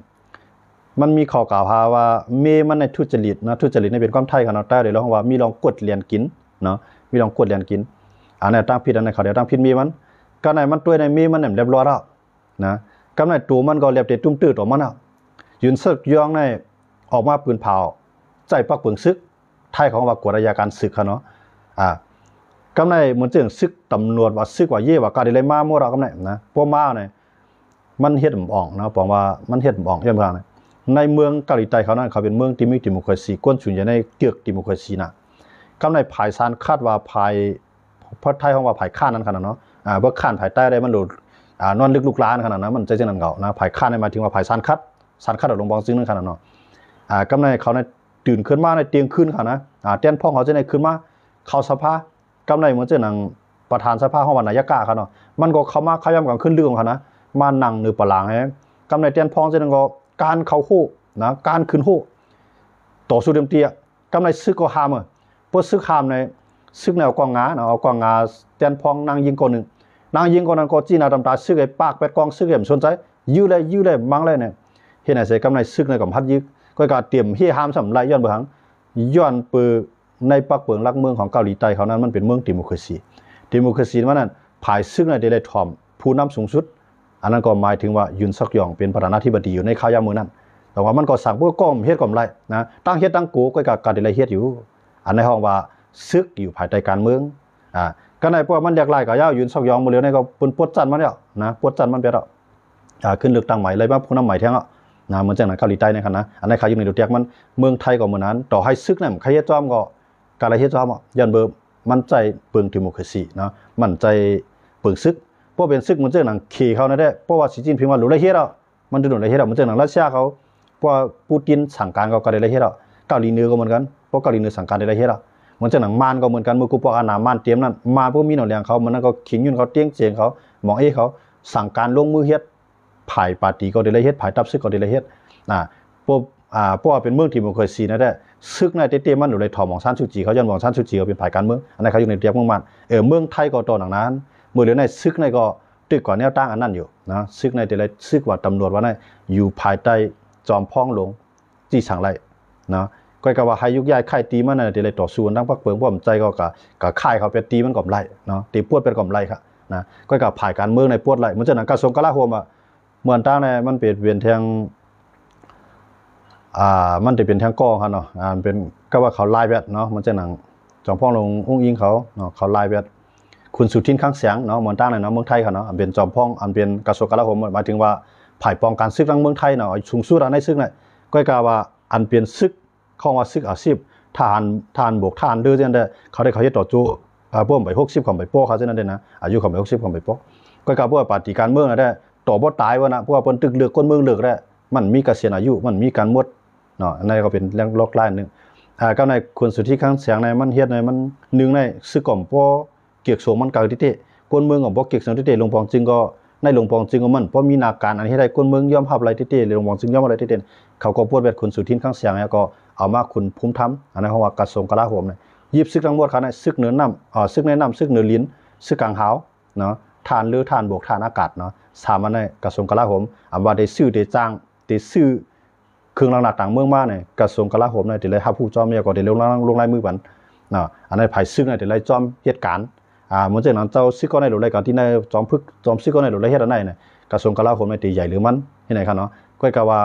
มันมีข้อกล่าวหาว่าเมมันในทุจริตนะทุจริตในเป็นความไทยค่ะเนาะแต่ได้ร้องว่ามีลองกดเรียนกินเนาะมีลองกดเรียนกินอันนั้นตั้งผิดอันนั้นเขาเดี๋ยวตั้งผิดมีมันก็ในมันตัวในมีมันเรียบร้อยแล้วนะกำไรตัวมันก็เรียบเต็มตุ้มตื้อออกมาแล้วยุนซอกยองในออกมาปืนเผาใจปักเปิงซึกไทยของว่ากฎอัยการศึกค่ะเนาะกำไรเหมือนเรื่องซึกตำรวจว่าซึกว่าเย่ว่าการได้มามั่วเรากำไรนะพวกมาเนี่ยมันเฮ็ดอ่องนะบอกว่ามันเฮ็ดอ่องเยี่ยมทางในเมืองเกาหลีใต้เขานั้นเขาเป็นเมืองที่มีดิโมคราซีก้นส่วนใหญ่ในเกือกดิโมคราซีนะกำไรภายซานคาดว่าภายพระไทยของว่าภายข้านนั้นขนาดเนาะเพื่อข้านภายใต้ได้มันโดดนอนลึกลุกล้านขนาดนั้นมันใจจังนั้นเก่านะภายข้านในหมายถึงว่าภายซานคัดเอาลงบองซึ่งนั้นขนาดเนาะกำไรเขาในตื่นขึ้นมาในเตียงขึ้นค่ะนะเตียนพ่องเขาจะในขึ้นมาเข้าสภากำไรเหมือนเจ้าหนังประธานสภาของวันนายกาค่ะเนาะมันก็เข้ามาขย้ำกันขึ้นเรื่องค่ะนะมานั่งในปะหลังให้กำไรเตียนพ่องเจ้าหนังก็การเข้าคู่นะการขึ้นคู่ต่อสู้เต็มที่กำไรซึกก็หามพวกซึกหามในซึกแนวกองงาเนาะเอากองงาเตียนพ่องนางยิงคนหนึ่งนางยิงคนนั้นก็จีน่าตำตาซึกไอ้ปากไปกองซึกเห็นสนใจยื้อเลยมังเลยเนี่ยเห็นไหนใส่กำไรซึกในกับพัดยึกก็การเตรียมเฮียหามสำไรย้อนเบื้องย้อนปือในปักเปิงลักเมืองของเกาหลีใต้เขานั้นมันเป็นเมืองดิโมคราซีมันนั้นภายซึ่งในเดลัยทอมผู้นำสูงสุดอันนั้นก็หมายถึงว่ายุนซอกยองเป็นประธานาธิบดีอยู่ในข้าวยามมือนั้นแต่ว่ามันก็สั่งพวกก้มเฮ็ดก้มไรนะตั้งเฮ็ดตั้งกูก็การเดลัยเฮ็ดอยู่อันในห้องว่าซึกอยู่ภายใต้การเมืองก็ในพวกมันอยากไล่กับย่ายุนซอกยองมาเลยในก็ปนปวดจันมันแล้วนะปวดจันมันไปแล้วขึ้นเลือกตั้งใหม่เลยว่าผู้นำใหม่แท้งนะเหมือนจังนั้นเกาหลีใต้นะครับนะอันในข้าวอยู่ในเดียกมันเมืองไทยก็เหมือนนั้นต่อให้ซึกนั่นใครเฮ็ดจอมก็การอะไรเฮ็ดจอมยันเบอร์มันใจเปิงดิโมคราซีเนาะมันใจเปิงซึกพวกเป็นซึกเหมือนเจ้าหนังขี่เขานั่นแหละเพราะว่าสีจิ้นพิงว่าหลุดไรเฮ็ดมันจะหลุดไรเฮ็ดเหมือนเจ้าหนังรัสเซียเขาเพราะปูตินสั่งการก็ได้ไรเฮ็ดเกาหลีเหนือก็เหมือนกันเพราะเกาหลีเหนือสั่งการได้ไรเฮ็ดเหมือนเจ้าหนังมานก็เหมือนกันมือกูพวกอาณามานเตรียมนั่นมาพวกมีหน่วยแรงเขามันนั่นก็ขิงยุ่นเขาเตี้ยงเสียงเขามองเขาสั่งการลงมือเฮ็ดภายปาร์ตี้ก็ได้ไรเฮ็ดภายตับซึกก็ได้ไรเฮ็ดพวกเป็นเมืองดิโมคราซีนั่นแหละ ซึกในเตี้ยมันอยู่ในถอมของซันชูจีเขาย้อนของซันชูจีเขาเป็นฝ่ายการเมืองอันนั้นเขาอยู่ในเตียบเมืองมันเมืองไทยก็ตัวหนังนั้นเมื่อเดือนในซึกในก็ตึกกว่าแนวตั้งอันนั้นอยู่นะซึกในแต่ละซึกว่าตำรวจว่าในอยู่ภายใต้จอมพ่องหลวงจี้สังไรนะก็กะว่าให้ยุกย้ายค่ายตีมันในแต่ละต่อสู้ทั้งพรรคเพิงพวกใจก็กะค่ายเขาไปตีมันก่อมไรเนาะตีปวดเป็นก่อมไรครับนะก็กะผ่ายการเมืองในปวดไรมันจะหนังกระทรวงกลาโหมเหมือนตั้งในมันเป็นทางมันจะเป็นทางกองครับเนาะเป็นก็ว่าเขาไล่แบบเนาะมันจะหนังจอมพ่องหลวงอุ้งอิงเขาเนาะเขาไล่แบบคุณสุทินข้างเสียงเนาะเหมือนตั้งในเนาะเมืองไทยเขาเนาะเป็นจอมพ่องเป็นกระทรวงกลาโหมหมายถึงว่าผ่ายป้องกันซึกทั้งเมืองไทยเนาะสูงสุดในซึกเนี่ยก็กะว่าเป็นซึกข้องว่าซึกอาชีพทหารบกทหารเดือดเนี่ยเขาได้เขาเฮ็ดต่อจู่พวกไป60ของไปโป้เขาเช่นนั้นเด้นะอายุของไป60ของไปโป้ก็กะพวกปฏิการเมืองน่ะได้ต่อบ่ตายว่านะพวกเพิ่นตึกเลือกคนเมืองเลือกได้มันมีเกษียณอายุมันมีการหมดเนาะอันนั้นก็เป็นเรื่องโลกล้านนึงก็ในคนสุดที่ข้างเสียงในมันเฮ็ดในมันนึงในซึกก่อมป้อเกียกโสมันเก่าติเตคนเมืองของป้อเกียกโสติเตหลวงปองจึงก็ในหลวงปองจึงก็มันเพราะมีนาการอันที่ได้คนเมืองยอมรับอะไรติเตหลวงปองจึงยอมอะไรติเตเขาก็พูดแบบคนสุดที่ข้างเสียงแล้วก็เอามาคุณภูมิธรรมอันนั้นเขาว่ากระทรวงกลาโหมเนี่ยยิบซึกทั้งหมดเขาเนี่ยซึกเหนือน้ำซึกในน้ำซึกเหนือลิ้นซึกกลางหาวเนาะทานเรือทานบกทานอากาศเนาะสามอันในกระทรวงกลาโหมว่าได้ซื้อได้จ้างได้ซื้อเครื่องหลักต่างเมืองมาเนี่ยกระทรวงกลาโหมเนี่ยได้เลยรับผู้จอมเนี่ยก็ได้ลงลายมือบันเนาะอันนั้นภายซึกเนี่ยได้เลยจอมเหตุการณ์เหมือนเช่นนั้นเจ้าซึกก็ในหลวงรายการที่ในจอมพึกจอมซึกก็ในหลวงรายเหตุอันไหนเนี่ยกระทรวงกลาโหมเนี่ยตีใหญ่หรือมันที่ไหนครับเนาะก็กะว่า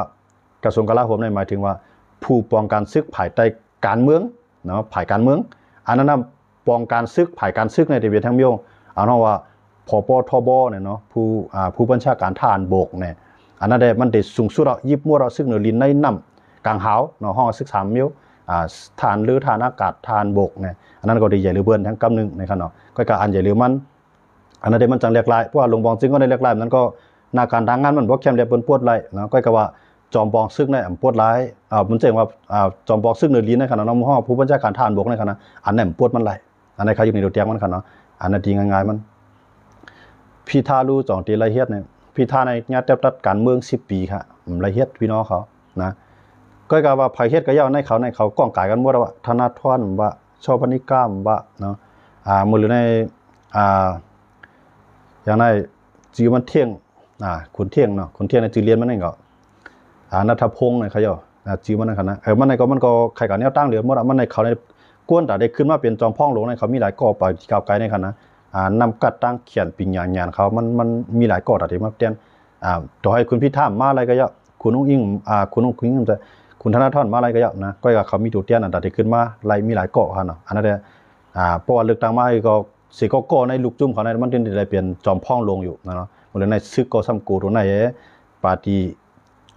กระทรวงกลาโหมเนี่ยหมายถึงว่าผู้ป้องกันซึกภายใต้การเมืองเนาะภายการเมืองอันนั้นป้องกันซึกภายการซึกในที่เป็นทั้งเมียวเอาเนาะว่าพปทบเนี่ยเนาะผู้บัญชาการทหารบกเนี่ยอันนั้นได้มันได้สูงสุดยิบมั่วเราซึกเหนือลิ้นในน้ำกลางหาวเนาะห้องซึก3 เมียวทหารเรือทหารอากาศทหารบกเนี่ยอันนั้นก็ได้ใหญ่หรือเบิ้นทั้งกำนึงนะครับเนาะก็อันใหญ่หรือมันอันนั้นได้มันจังเรียกลายเพราะว่าหลวงปองจึงก็ได้เรียกลายนั้นก็นาการทางงานมันบ่แคมเรียบเปิ้นปวดไรเนาะก็ว่าจอมปองซึกในปวดร้ายมันแจ้งว่าจอมปองซึกเหนือลิ้นในขณะน้องห้องผู้บัญชาการทหารบกในขณะอันนั้นปวดมันไหลอันนั้นเขาอยู่ในตัวเตียงมันค่ะเนาะอันนั้นดีง่ายๆมันพี่ทารู้จ่องตีละเอียดเนี่ยพี่ทาในญาติตัดการเมือง10 ปีค่ะละเอียดพี่น้องเขานะก็กะว่าภัยเฮ็ดก็ย่าในเขาก้องกายกันหมดว่าธนาธรว่าชอบพนิกามว่าเนาะมื้อหรือในอย่างในจือมันเที่ยงคุณเที่ยงเนาะคุณเที่ยงในจือเรียนมันนั่นก็ณัฐพงษ์เนี่ยเขาย่อจือมันนั่นค่ะนะมันในก็ใครก็แนวตั้งเหลือหมดมันในเขาในกวนแต่ได้ขึ้นมาเป็นจอมพ่องหลวงในเขามีหลายก่อไปก้าวไกลในค่ะนะนำกัดตั้งเขียนปิญญาเขามันมีหลายก่อแต่ที่มาเตียนต่อให้คุณพิธามาอะไรก็ย่อคุณอุ้งอิงคุณอุ้งอิงจะคุณธนาธรมาอะไรก็ย่อนะก็เขามีตัวเตียนอันที่ขึ้นมาไล่มีหลายก่อค่ะเนาะอันนั้นเพราะว่าเลือกตั้งมาก็สิก็ในลูกจุ่มเขาในมันถึงได้เปลี่ยนจอมพ่องลงอยู่เนาะหรือในซึกก็ซ้ำกูตัวในปาร์ตี้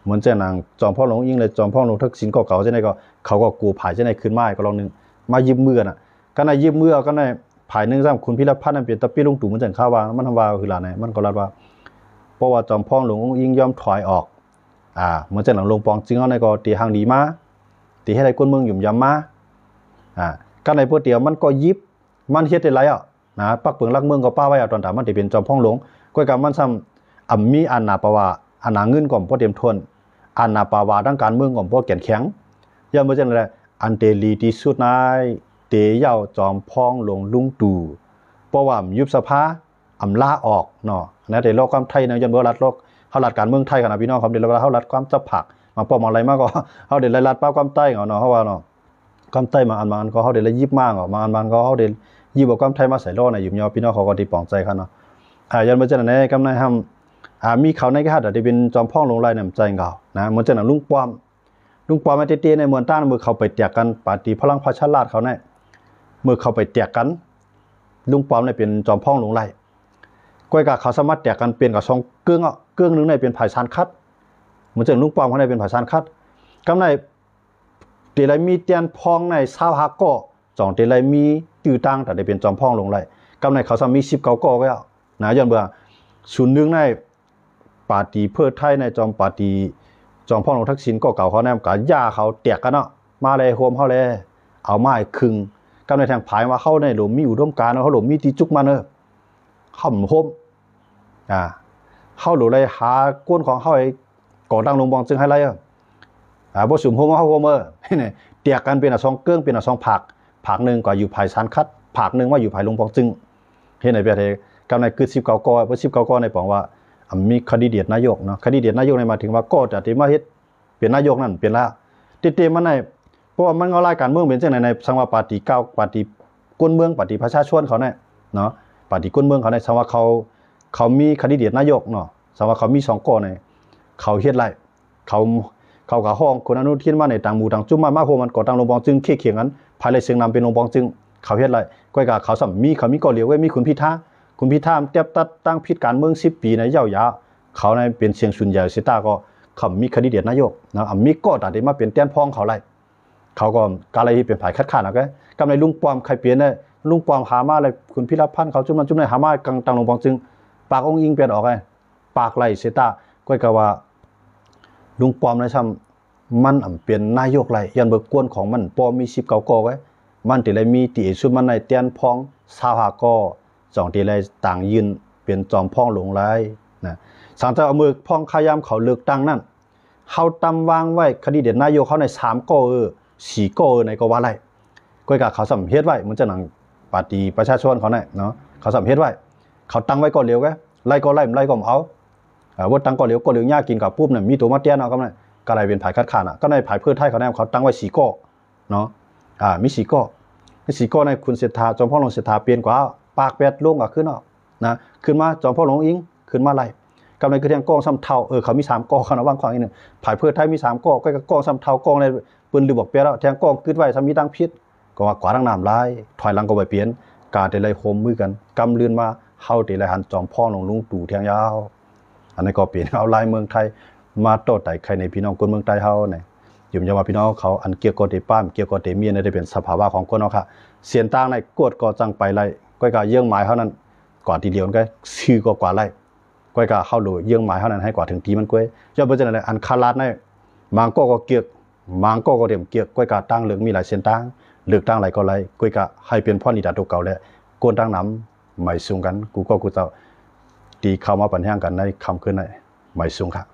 เหมือนเจ้านางจอมพ่อหลวงยิ่งเลยจอมพ่อหลวงทักษิณก็เก่าเจ้าไหนก็เขาก็กูผายเจ้าไหนขึ้นมาก็ลองนึงมายิบมือน่ะก็ในยิบมือก็ในผายนึงซ้ำคุณพิรพัฒน์นั่นเป็นตะปี้ลุงตู่มันจังข้าวว่ามันทำว่าคือหลานไหนมันก็รัดว่าเพราะว่าจอมพ่อหลวงยิ่งยอมถอยออกเหมือนเจ้าหลังลงปองจริงเอาในก็ตีหางดีมาตีให้ได้ก้นเมืองหยุ่มยำมาก็ในพวกเดียวมันก็ยิบมันเฮ็ดได้ไรนะปักเปิงรักเมืองก็ป้าไว้ตอนถามมันที่เป็นจอมพ่องหลวงก็กับมันซ้ำมีอันนาปาวาอันนาเงินก่อมพ่อเต็มทนอันนาปาวาดังการเมืองก่อมพ่อแก่นแข็งย่อมบ่จังได๋อันเตลีที่สุดนายเตเย่าจอมพ่องหลวงลุงตู่เพราะว่ายุบสภาลาออกเนาะนะแต่โลกความไทยนะย่อมบ่รัดโลกเฮารัดการเมืองไทยกันนะพี่น้องครับเดี๋ยวเฮารัดความจับผักมาป้อมอะไรมาก็เฮาได้รัดป้าความใต้เนาะเฮาว่าเนาะความใต้มาอันมันก็เฮาได้ยิบมากมาอันมันก็เฮาได้ยิบเอาความไทยมาใส่ล้อน่ะยุ่มยอพี่น้องเขาก็ที่ปองใจคั่นเนาะยันบ่จังได๋กำในทำมีเขาในกระหัตที่เป็นจอมพ่องลงลายน้ำใจเก่านะเหมือนจะหนังลุงป้อมมาเตี้ยในเมืองต้านมือเขาไปแตกกันปาฏิพลังประชาราษฎร์เขาเนี่ยมือเขาไปแตกกันลุงป้อมเนี่ยเป็นจอมพ่องลงลายก้อยกับเขาสามารถแตกกันเปลี่ยนกับช่องเกื้องนึงในเป็นผายซานคัดเหมือนจะลุงป้อมเขาในเป็นผายซานคัดกำในเตลัยมีเตียนพองใน20 ฮักก็จ่องเตลัยมีจื่อตั้งแต่ได้เป็นจอมพ่องลงลายกำในเขาสามมี19ก็นะย้อนเบื่อศูนย์นึงในปาร์ตี้เพื่อไทยในจอมปาร์ตี้จอมพ่อหลวงทักษิณก็เก่าเขาแนมกับย่าเขาแตกกันเนาะมาเลยโฮมเขาเลยเอาไม้คึงกำในทางผายมาเข้าในหลุมมีอุดมการณ์เขาหลุมมีตีจุกมาเนอะเข้าโฮมเข้าหลุมเลยหาก้นของเขาไอ้ก่อตั้งลงบองจึงให้ไรบ่สุ่มโฮมเขาโฮมนี่ เตียกันเป็นสองเกิ้งเป็นสองผักหนึ่งก็อยู่ภายสารคัดผักหนึ่งว่าอยู่ภายลุงปองจึงเห็นในประเทศกำในคือ19กอเพราะ19กอในปองว่ามีคดีเดียดนายกเนาะคดีเดียดนายกในมาถึงว่าก็จะที่มาเฮ็ดเป็นนายกนั่นเป็นละติเตมันในเพราะว่ามันเอารายการเมืองเป็นจังในสังว่าปาร์ตี้เก้าปาร์ตี้ก้นเมืองปาร์ตี้ประชาชนเขาเนี่ยเนาะปาร์ตี้ก้นเมืองเขาเนี่ยสังว่าเขามีคดีเดียดนายกเนาะสังว่าเขามี2กอในเขาเฮ็ดไรเขากับห้องคนอนุทินมาในต่างหมู่ต่างจุ่มมาโฮมันก่อตั้งลงปองจึงเคียงกันภายในเสียงนำเป็นลงปองจึงเขาเฮ็ดไรก้อยกับเขาสัมมีเขามีก่อเหลียวไว้มีคุณพิธาเตียบตัดตั้งพิษการเมือง10 ปีในยาวๆเขาในเป็นเสียงส่วนใหญ่สิตาก็เขามีคดีเดียดนายกนะมีก็ตัดได้มาเป็นเตี้ยนพ้องเขาไรเขาก็การอะไรที่เป็นผายคัดค้านแล้วก็กำไรลุงปอมใครเปลี่ยนได้ลุงปอมหามาอะไรคุณพิรพันธ์เขาจุ่มในหามากังตังลงปองจึงปากองอิงเปลี่ยนออกไงปากไรสิตาก้อยกับว่าลุงปอมในซ้ำมันเป็นนายกไรยันเบิกกวนของมันปอมี19กอไว้มันติเลยมีตีสุดมันในเตี้ยนพ้อง25กอ2ตีเลยต่างยืนเป็นจอมพ้องหลงไรนะสังเกตเอามือพ้องขยามเขาเลือกตั้งนั่นเขาตำวางไว้คดีเด็ดนายกเขาใน3กอ4กอในก็ว่าไรก้อยกับเขาสัมเพศไว้มันจะหนังปาร์ตี้ประชาชนเขาเนี่ยเนาะเขาสัมเพศไว้เขาตั้งไว้ก่อนเร็วแกไล่ก็เอาว่าตั้งก่อนเร็วยากกินกับปุ๊บเนี่ยมีตัวมาเตี้ยนเอาก็ไม่ก็เลยเป็นผายคัดค้านก็ในผายเพื่อไทยเขาเนี่ยเขาตั้งไว้4กอเนาะมี4กอในคุณเศรษฐาจอมพ่อหลวงเศรษฐาเปลี่ยนกว่าปากแปดลงก็ขึ้นออกนะขึ้นมาจอมพ่อหลวงอิงขึ้นมาไล่กำไรคือแทงกองซ้ำเท่าเขามี3กองนะว่างขวางอีกนึงผายเพื่อไทยมี3กองก็กองซ้ำเท่ากองในปืนหรือบอกเปียแล้วแทงกองขึ้นไว้ซ้ำมีดังพิษก็ว่ากว่าดังน้ำลายถอยหลังก็ไปเปลี่ยนกาเตเลยโฮมมือกันกำเลือนมาเฮาเตเลยหันจอมพ่อหลวงลุงตู่แทงยาวอันนี้ก็เปลี่ยนเอาลายเมืองไทยมาโต้ไต่ใครในพี่น้องคนเมืองไทยเฮาเนี่ยอยู่ยามว่าพี่น้องเขาอันเกี่ยวกับเตป้ามเกี่ยวกับเตเมียได้เป็นสภาวะของคนเนาะค่ะเสียนต่างในกวดก็จังไปไล่ก้อยกาเยื่องหมายเท่านั้นกว่าทีเดียวก็ชื่อก็กว่าไล่ก้อยกาเข้าดูเยื่องหมายเท่านั้นให้กว่าถึงตีมันก้อยย่อมเป็นจังได๋อันคาราดในบางก็เกียกบางก็เต็มเกียกก้อยกาตั้งเลือกมีหลายเส้นต่างเลือกตั้งหลายก็ไล่ก้อยกาให้เป็นพ่อนิดาตัวเก่าแล้วโกนตั้งน้ำไม่สูงกันกูเจ้าตีเข้ามาปัญหากันในคำขึ้นในไม่สูงค่ะ